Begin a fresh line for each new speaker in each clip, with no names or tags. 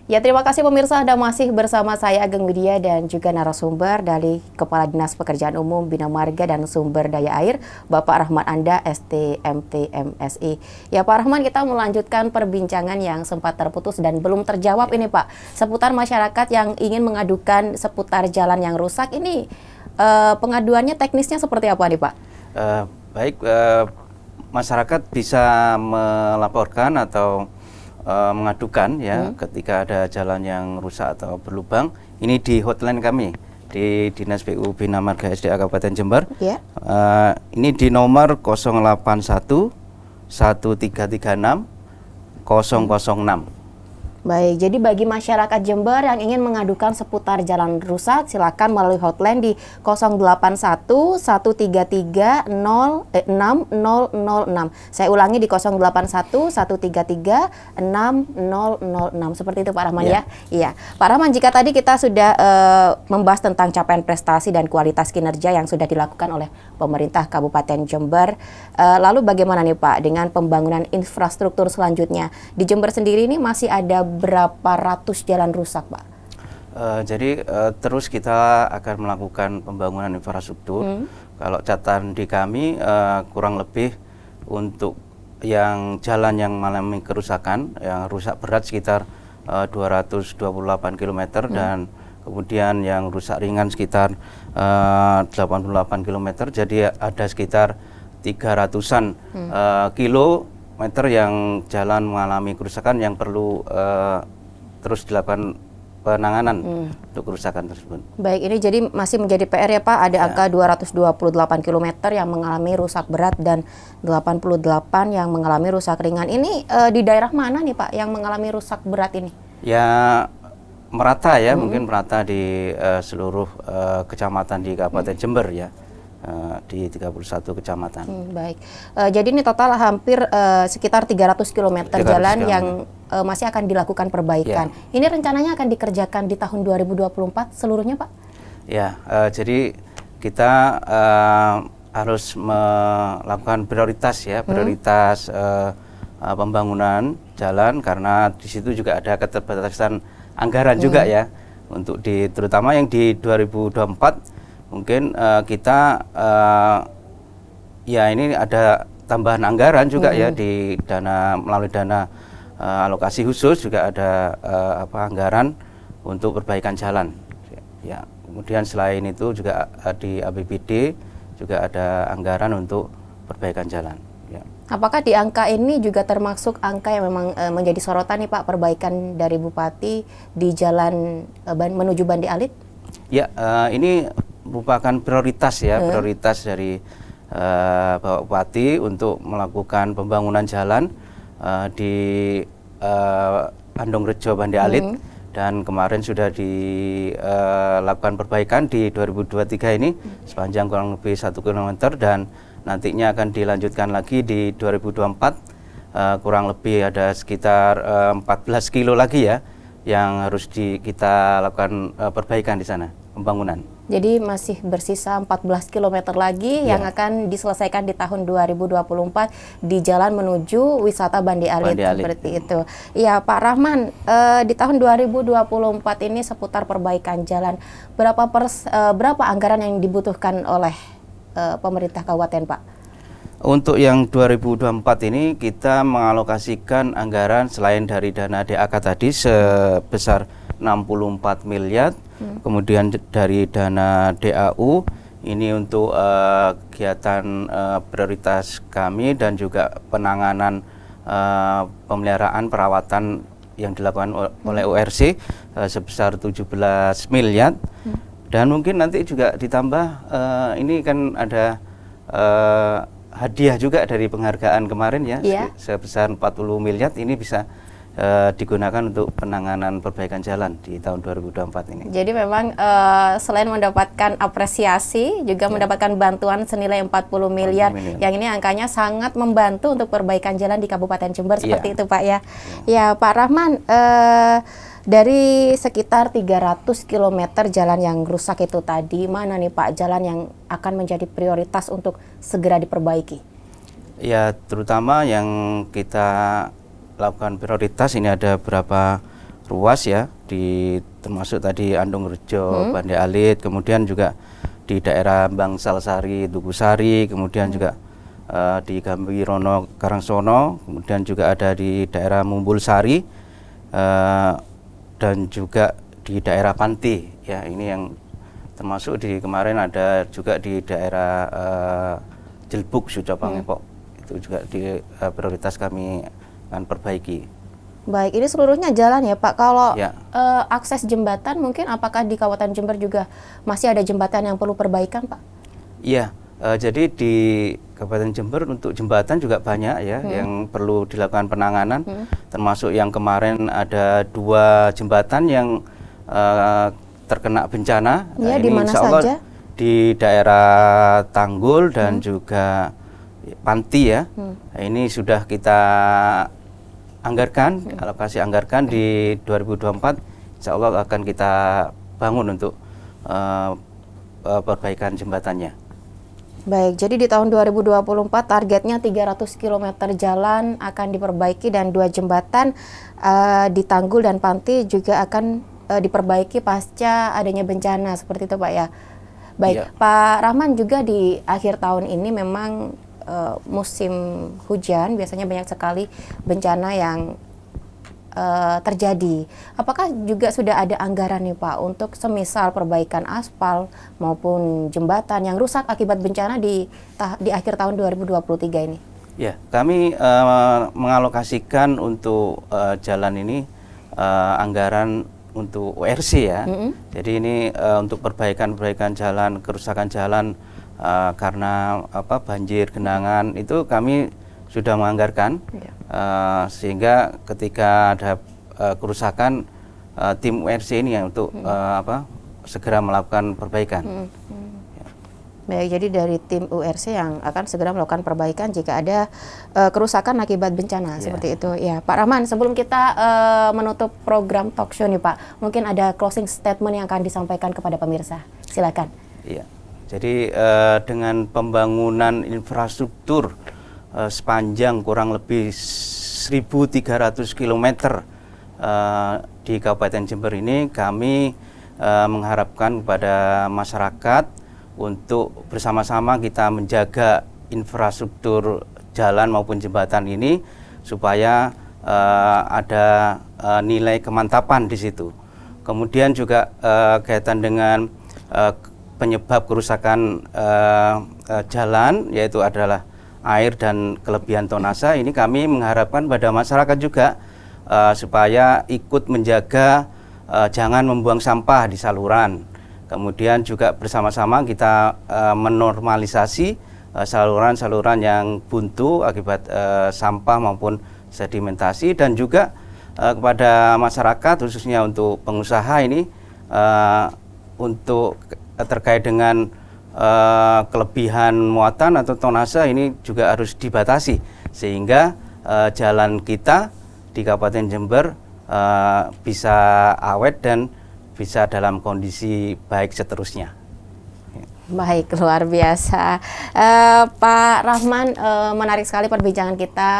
Ya, terima kasih pemirsa, Anda masih bersama saya Ageng Widya dan juga narasumber dari Kepala Dinas Pekerjaan Umum, Bina Marga dan Sumber Daya Air, Bapak Rahman Anda, STMT MSI. Ya Pak Rahman, kita melanjutkan perbincangan yang sempat terputus dan belum terjawab ini Pak, seputar masyarakat yang ingin mengadukan seputar jalan yang rusak ini, pengaduannya teknisnya seperti apa nih Pak?
Masyarakat bisa melaporkan atau mengadukan ya ketika ada jalan yang rusak atau berlubang. Ini di hotline kami di Dinas PU Bina Marga SDA Kabupaten Jember. Ini di nomor 081 1336 006.
Baik, jadi bagi masyarakat Jember yang ingin mengadukan seputar jalan rusak, silakan melalui hotline di 081 133 6006. Saya ulangi di 081 133 6006. Seperti itu Pak Rahman ya? Iya. Pak Rahman, jika tadi kita sudah membahas tentang capaian prestasi dan kualitas kinerja yang sudah dilakukan oleh pemerintah Kabupaten Jember, lalu bagaimana nih Pak dengan pembangunan infrastruktur selanjutnya? Di Jember sendiri ini masih ada berapa ratus jalan rusak, Pak?
Jadi terus kita akan melakukan pembangunan infrastruktur. Kalau catatan di kami kurang lebih untuk yang jalan yang mengalami kerusakan, yang rusak berat sekitar 228 km dan kemudian yang rusak ringan sekitar 88 km. Jadi ada sekitar 300-an kilometer yang jalan mengalami kerusakan yang perlu terus dilakukan penanganan untuk kerusakan tersebut.
Baik, ini jadi masih menjadi PR ya Pak, ada angka 228 km yang mengalami rusak berat dan 88 yang mengalami rusak ringan. Ini di daerah mana nih Pak yang mengalami rusak berat ini?
Ya merata ya, mungkin merata di seluruh kecamatan di Kabupaten Jember ya. Di 31 kecamatan.
Baik, jadi ini total hampir sekitar 300 km jalan yang masih akan dilakukan perbaikan. Ini rencananya akan dikerjakan di tahun 2024 seluruhnya Pak?
Ya, jadi kita harus melakukan prioritas ya, prioritas pembangunan jalan karena di situ juga ada keterbatasan anggaran juga ya untuk terutama yang di 2024. Mungkin kita ya ini ada tambahan anggaran juga ya di melalui dana alokasi khusus juga ada anggaran untuk perbaikan jalan. Ya, kemudian selain itu juga di APBD juga ada anggaran untuk perbaikan jalan. Ya.
Apakah di angka ini juga termasuk angka yang memang menjadi sorotan nih Pak, perbaikan dari Bupati di jalan menuju Bandi Alit?
Ya, ini merupakan prioritas ya, prioritas dari Bapak Bupati untuk melakukan pembangunan jalan di Andongrejo Bandi Alit dan kemarin sudah dilakukan perbaikan di 2023 ini sepanjang kurang lebih 1 km dan nantinya akan dilanjutkan lagi di 2024 kurang lebih ada sekitar 14 kilo lagi ya yang harus kita lakukan perbaikan di sana, pembangunan.
Jadi masih bersisa 14 km lagi yang akan diselesaikan di tahun 2024 di jalan menuju wisata Bandi Alit. Seperti itu. Ya Pak Rahman, di tahun 2024 ini seputar perbaikan jalan, berapa anggaran yang dibutuhkan oleh pemerintah kabupaten Pak?
Untuk yang 2024 ini kita mengalokasikan anggaran selain dari dana DAK tadi sebesar 64 miliar, kemudian dari dana DAU ini untuk kegiatan prioritas kami dan juga penanganan pemeliharaan perawatan yang dilakukan oleh ORC sebesar 17 miliar dan mungkin nanti juga ditambah ini kan ada hadiah juga dari penghargaan kemarin ya sebesar 40 miliar ini bisa digunakan untuk penanganan perbaikan jalan di tahun 2024 ini.
Jadi memang selain mendapatkan apresiasi, juga mendapatkan bantuan senilai 40 miliar, yang ini angkanya sangat membantu untuk perbaikan jalan di Kabupaten Jember, seperti itu Pak ya. Ya Pak Rahman, dari sekitar 300 km jalan yang rusak itu tadi, mana nih Pak jalan yang akan menjadi prioritas untuk segera diperbaiki?
Ya, terutama yang kita lakukan prioritas ini ada beberapa ruas ya, termasuk tadi Andungrejo, Bande Alit, kemudian juga di daerah Bangsal Sari, Tugu Sari, kemudian juga di Gambirono, Karangsono, kemudian juga ada di daerah Mumbul Sari, dan juga di daerah Panti ya, ini yang termasuk di kemarin ada juga di daerah Jelbuk, Sujapangepok, itu juga di prioritas kami akan perbaiki.
Baik, ini seluruhnya jalan ya Pak. Kalau
Ya.
Akses jembatan mungkin apakah di Kabupaten Jember juga masih ada jembatan yang perlu perbaikan Pak?
Iya, jadi di Kabupaten Jember untuk jembatan juga banyak ya yang perlu dilakukan penanganan, termasuk yang kemarin ada 2 jembatan yang terkena bencana.
Ya, di
ini
mana
insya Allah
saja?
di daerah Tanggul dan juga Panti ya. Nah, ini sudah kita anggarkan, alokasi anggarkan di 2024, insya Allah akan kita bangun untuk perbaikan jembatannya.
Baik, jadi di tahun 2024 targetnya 300 km jalan akan diperbaiki dan 2 jembatan di Tanggul dan Panti juga akan diperbaiki pasca adanya bencana, seperti itu Pak ya. Baik,
Ya.
Pak Rahman, juga di akhir tahun ini memang musim hujan, biasanya banyak sekali bencana yang terjadi. Apakah juga sudah ada anggaran nih Pak untuk semisal perbaikan aspal maupun jembatan yang rusak akibat bencana di akhir tahun 2023 ini?
Ya, kami mengalokasikan untuk jalan ini anggaran untuk URC ya. Jadi ini untuk perbaikan jalan, kerusakan jalan karena banjir, genangan, itu kami sudah menganggarkan, sehingga ketika ada kerusakan, tim URC ini ya untuk segera melakukan perbaikan.
Baik, jadi dari tim URC yang akan segera melakukan perbaikan jika ada kerusakan akibat bencana, seperti itu. Ya, Pak Rahman, sebelum kita menutup program talk show nih Pak, mungkin ada closing statement yang akan disampaikan kepada pemirsa. Silakan.
Iya. Jadi dengan pembangunan infrastruktur sepanjang kurang lebih 1.300 km di Kabupaten Jember ini, kami mengharapkan kepada masyarakat untuk bersama-sama kita menjaga infrastruktur jalan maupun jembatan ini supaya ada nilai kemantapan di situ. Kemudian juga kaitan dengan penyebab kerusakan jalan, yaitu adalah air dan kelebihan tonase. Ini kami mengharapkan pada masyarakat juga supaya ikut menjaga jangan membuang sampah di saluran. Kemudian juga bersama-sama kita menormalisasi saluran-saluran yang buntu akibat sampah maupun sedimentasi, dan juga kepada masyarakat khususnya untuk pengusaha ini untuk terkait dengan kelebihan muatan atau tonase ini juga harus dibatasi sehingga jalan kita di Kabupaten Jember bisa awet dan bisa dalam kondisi baik seterusnya.
Baik, luar biasa. Pak Rahman, menarik sekali perbincangan kita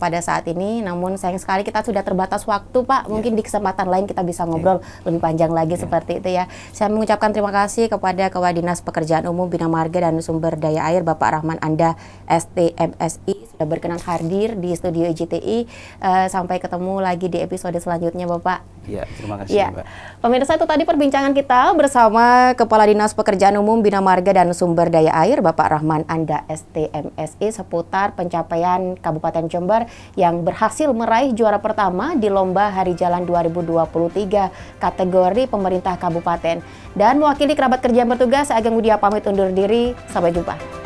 pada saat ini, namun sayang sekali kita sudah terbatas waktu Pak. Mungkin di kesempatan lain kita bisa ngobrol lebih panjang lagi seperti itu ya. Saya mengucapkan terima kasih kepada Kepala Dinas Pekerjaan Umum, Bina Marga dan Sumber Daya Air Bapak Rahman Anda STMSI sudah berkenan hadir di studio IJTI. Sampai ketemu lagi di episode selanjutnya Bapak.
Ya, terima kasih
ya.
Mbak.
Pemirsa, itu tadi perbincangan kita bersama Kepala Dinas Pekerjaan Umum, Bina Marga dan Sumber Daya Air Bapak Rahman Anda STMSI seputar pencapaian Kabupaten Jember yang berhasil meraih juara pertama di Lomba Hari Jalan 2023 kategori pemerintah kabupaten. Dan mewakili kerabat kerja yang bertugas, Ageng Widya pamit undur diri. Sampai jumpa.